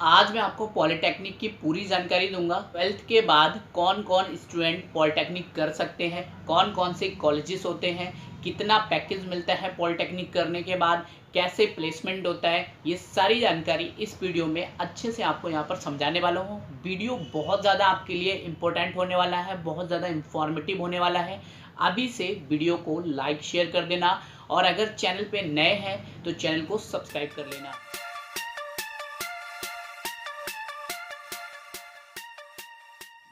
आज मैं आपको पॉलिटेक्निक की पूरी जानकारी दूंगा। 12th के बाद कौन कौन स्टूडेंट पॉलिटेक्निक कर सकते हैं, कौन कौन से कॉलेजेस होते हैं, कितना पैकेज मिलता है पॉलिटेक्निक करने के बाद, कैसे प्लेसमेंट होता है, ये सारी जानकारी इस वीडियो में अच्छे से आपको यहाँ पर समझाने वाला हूँ। वीडियो बहुत ज़्यादा आपके लिए इम्पोर्टेंट होने वाला है, बहुत ज़्यादा इंफॉर्मेटिव होने वाला है। अभी से वीडियो को लाइक शेयर कर देना और अगर चैनल पे नए हैं तो चैनल को सब्सक्राइब कर लेना।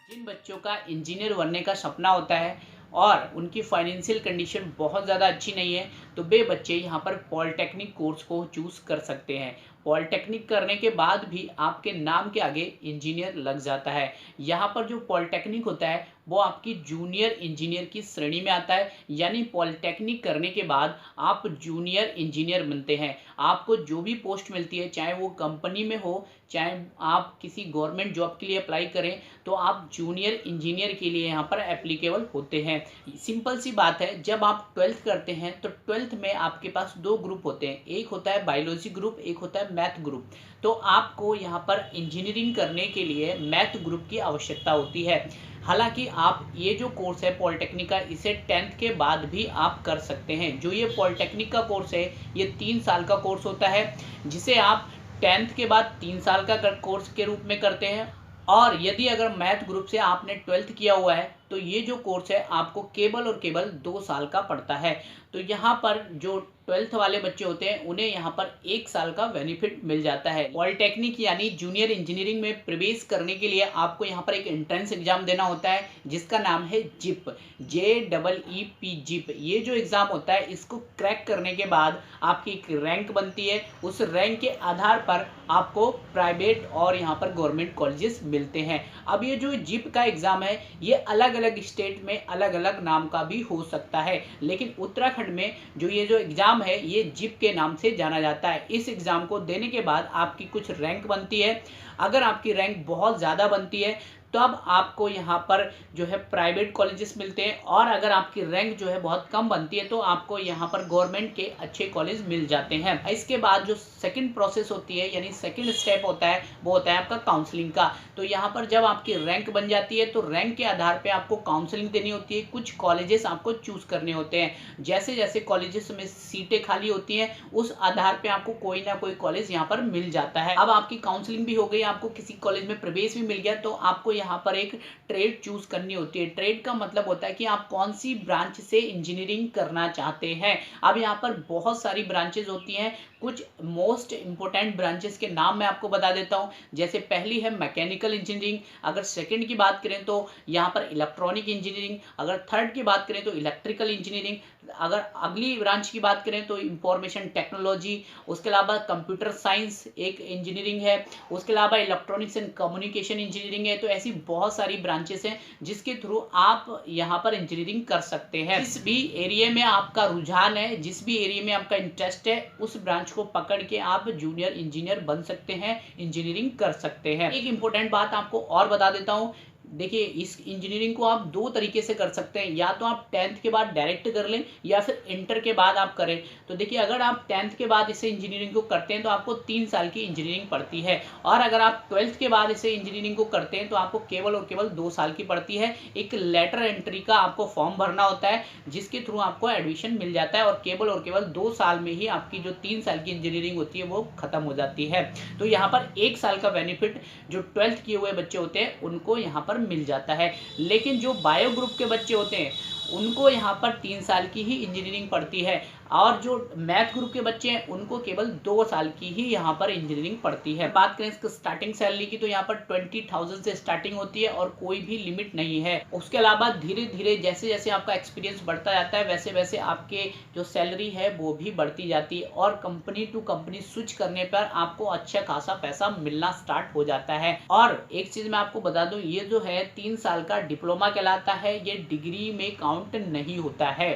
जिन बच्चों का इंजीनियर बनने का सपना होता है और उनकी फाइनेंशियल कंडीशन बहुत ज़्यादा अच्छी नहीं है, तो वे बच्चे यहाँ पर पॉलिटेक्निक कोर्स को चूज़ कर सकते हैं। पॉलिटेक्निक करने के बाद भी आपके नाम के आगे इंजीनियर लग जाता है। यहाँ पर जो पॉलिटेक्निक होता है वो आपकी जूनियर इंजीनियर की श्रेणी में आता है, यानी पॉलिटेक्निक करने के बाद आप जूनियर इंजीनियर बनते हैं। आपको जो भी पोस्ट मिलती है, चाहे वो कंपनी में हो, चाहे आप किसी गवर्नमेंट जॉब के लिए अप्लाई करें, तो आप जूनियर इंजीनियर के लिए यहाँ पर एप्लीकेबल होते हैं। सिंपल सी बात है, जब आप 12th करते हैं तो 12th में आपके पास दो ग्रुप होते हैं, एक होता है बायोलॉजी ग्रुप, एक होता है मैथ ग्रुप। तो आपको यहाँ पर इंजीनियरिंग करने के लिए मैथ ग्रुप की आवश्यकता होती है। हालांकि आप ये जो कोर्स है पॉलिटेक्निक का, इसे 10th के बाद भी आप कर सकते हैं। जो ये पॉलिटेक्निक का कोर्स है ये 3 साल का कोर्स होता है, जिसे आप 10th के बाद 3 साल का कोर्स के रूप में करते हैं। और यदि अगर मैथ ग्रुप से आपने 12th किया हुआ है तो ये जो कोर्स है आपको केवल और केवल 2 साल का पड़ता है। तो यहाँ पर जो 12th वाले बच्चे होते हैं उन्हें यहाँ पर 1 साल का बेनिफिट मिल जाता है। पॉलिटेक्निक यानी जूनियर इंजीनियरिंग में प्रवेश करने के लिए आपको यहाँ पर एक एंट्रेंस एग्जाम देना होता है, जिसका नाम है जिप, JEEP जिप। ये जो एग्जाम होता है इसको क्रैक करने के बाद आपकी एक रैंक बनती है। उस रैंक के आधार पर आपको प्राइवेट और यहाँ पर गवर्नमेंट कॉलेजेस मिलते हैं। अब ये जो जिप का एग्जाम है ये अलग अलग स्टेट में अलग अलग नाम का भी हो सकता है, लेकिन उत्तराखंड में जो ये जो एग्जाम है ये जिप के नाम से जाना जाता है। इस एग्जाम को देने के बाद आपकी कुछ रैंक बनती है। अगर आपकी रैंक बहुत ज़्यादा बनती है तब आपको यहाँ पर जो है प्राइवेट कॉलेजेस मिलते हैं, और अगर आपकी रैंक जो है बहुत कम बनती है तो आपको यहाँ पर गवर्नमेंट के अच्छे कॉलेज मिल जाते हैं। इसके बाद जो सेकंड प्रोसेस होती है यानी सेकंड स्टेप होता है वो होता है आपका काउंसलिंग का। तो यहाँ पर जब आपकी रैंक बन जाती है तो रैंक के आधार पर आपको काउंसलिंग देनी होती है। कुछ कॉलेजेस आपको चूज करने होते हैं। जैसे जैसे कॉलेजेस में सीटें खाली होती हैं उस आधार पर आपको कोई ना कोई कॉलेज यहाँ पर मिल जाता है। अब आपकी काउंसलिंग भी हो गई, आपको किसी कॉलेज में प्रवेश भी मिल गया, तो आपको यहाँ पर एक ट्रेड चूज करनी होती है। ट्रेड का मतलब होता है कि आप कौन सी ब्रांच से इंजीनियरिंग करना चाहते हैं। अब यहाँ पर बहुत सारी ब्रांचेस होती हैं। कुछ मोस्ट इंपोर्टेंट ब्रांचेस के नाम मैं आपको बता देता हूँ। जैसे पहली है मैकेनिकल इंजीनियरिंग, अगर सेकंड की बात करें तो यहाँ पर इलेक्ट्रॉनिक इंजीनियरिंग, अगर थर्ड की बात करें तो इलेक्ट्रिकल इंजीनियरिंग, अगर अगली ब्रांच की बात करें तो इंफॉर्मेशन टेक्नोलॉजी, उसके अलावा कंप्यूटर साइंस एक इंजीनियरिंग है, उसके अलावा इलेक्ट्रॉनिक्स एंड कम्युनिकेशन इंजीनियरिंग है। तो ऐसी बहुत सारी ब्रांचेस हैं जिसके थ्रू आप यहाँ पर इंजीनियरिंग कर सकते हैं। जिस भी एरिया में आपका रुझान है, जिस भी एरिया में आपका इंटरेस्ट है, उस ब्रांच को पकड़ के आप जूनियर इंजीनियर बन सकते हैं, इंजीनियरिंग कर सकते हैं। एक इंपॉर्टेंट बात आपको और बता देता हूँ, देखिए इस इंजीनियरिंग को आप दो तरीके से कर सकते हैं। या तो आप 10th के बाद डायरेक्ट कर लें या फिर इंटर के बाद आप करें। तो देखिए अगर आप 10th के बाद इसे इंजीनियरिंग को करते हैं तो आपको 3 साल की इंजीनियरिंग पड़ती है, और अगर आप 12th के बाद इसे इंजीनियरिंग को करते हैं तो आपको केवल और केवल 2 साल की पड़ती है। एक लेटर एंट्री का आपको फॉर्म भरना होता है जिसके थ्रू आपको एडमिशन मिल जाता है, और केवल 2 साल में ही आपकी जो 3 साल की इंजीनियरिंग होती है वो खत्म हो जाती है। तो यहाँ पर 1 साल का बेनिफिट जो 12th किए हुए बच्चे होते हैं उनको यहाँ पर मिल जाता है। लेकिन जो बायो ग्रुप के बच्चे होते हैं उनको यहाँ पर 3 साल की ही इंजीनियरिंग पड़ती है, और जो मैथ ग्रुप के बच्चे हैं उनको केवल 2 साल की ही यहाँ पर इंजीनियरिंग पड़ती है। बात करें इसकी स्टार्टिंग सैलरी की तो यहाँ पर 20,000 से स्टार्टिंग होती है और कोई भी लिमिट नहीं है। उसके अलावा धीरे धीरे जैसे जैसे आपका एक्सपीरियंस बढ़ता जाता है वैसे वैसे आपके जो सैलरी है वो भी बढ़ती जाती है, और कंपनी टू कंपनी स्विच करने पर आपको अच्छा खासा पैसा मिलना स्टार्ट हो जाता है। और एक चीज मैं आपको बता दूं, ये जो है 3 साल का डिप्लोमा कहलाता है, ये डिग्री में काउंट नहीं होता है।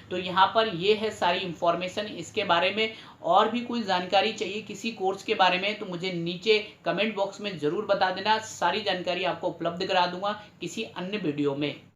तो यहाँ पर ये है सारी इंफॉर्मेशन इसके बारे में। और भी कोई जानकारी चाहिए किसी कोर्स के बारे में तो मुझे नीचे कमेंट बॉक्स में ज़रूर बता देना, सारी जानकारी आपको उपलब्ध करा दूंगा किसी अन्य वीडियो में।